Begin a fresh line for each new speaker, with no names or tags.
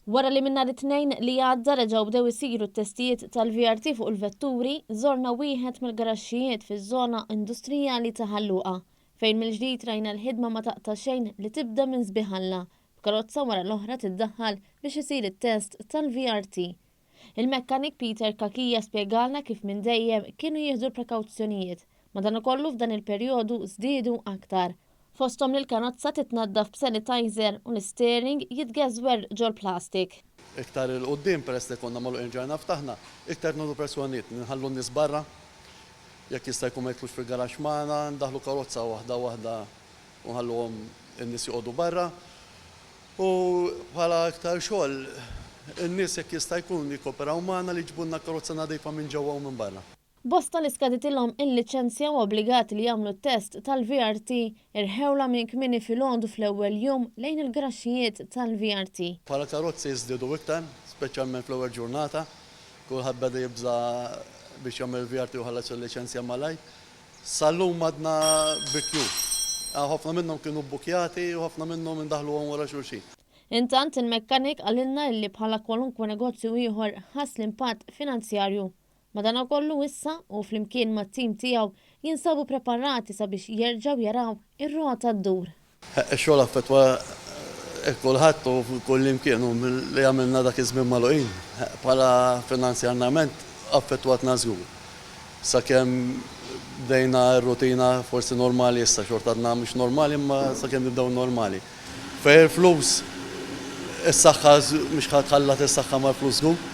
Wara li minna it-Tnejn li għadda reġgħu bdew isiru t-testijiet tal-VRT fuq il-vetturi, żorna wieħed mill-garaxxijiet fiż-żona industrijali ta' Luqa, fejn mill-ġdid rajna l-ħidma ma taqta' xejn li tibda minn sbiħalla, b'karozza wara l-oħra tiddaħħal biex isir it-test tal-VRT. Il-mekkanik Peter Cachia spjegalna kif minn dejjem kienu jieħdu l-prekawzjonijiet, madankollu f'dan il-perjodu żdiedu aktar. Fosthom li l-karozza titnaddaf b'SANITIZER u l-isteering jitgeżwer ġol-plastik.
Iktar il-qoddim peress li konna magħluqin ġarna ftaħna, iktar nagħtu personijiet, nħallu n-nies barra, jekk jista' jkun ma jidħlux fil-garaxx magħna, ndaħlu karozza waħda u nħalluhom in-nies joqogħdu barra. U bħala iktar xogħol, in-nies jekk jista' jkun jikkoperaw magħna li jġbulna karozza nadifa minn ġewwa u minn barra.
Bosta li skaditilhom il-liċenzja u obbligati li jagħmlu t-test tal-VRT irħewla minn kmieni filgħodu fl-ewwel jum lejn il-garaxxijiet tal-VRT.
Bħala karozzi jiżdiedu iktar, speċjalment fl-ewwel ġurnata, kulħadd beda jibża biex jagħmel VRT u ħallas il-liċenzja malaj. Sallum għadna bikju. Ħafna minnhom kienu bbukjati u ħafna minnhom indaħluhom wara xulxin.
Intant il-mekkanik għalilna li bħala kwalunkwe negozju ieħor ħass l-impatt finanzjarju. Madankollu issa u flimkien mat-tim tiegħu jinsabu preparati sabiex jerġgħu jaraw ir-rota ddur.
Ix-xogħol affettwa kulħadd u kull imkien li għamilna dak iż-żmien magħluqin bħala finanzjarjament affettwatna żgur. Sakemm bdejna r-rutina forsi normali issa xorta għadna mhux normali imma sakemm nibdew normali. Fejn flus is-saħħa mhux ħadd ħallat is-saħħa mal-flus żgur.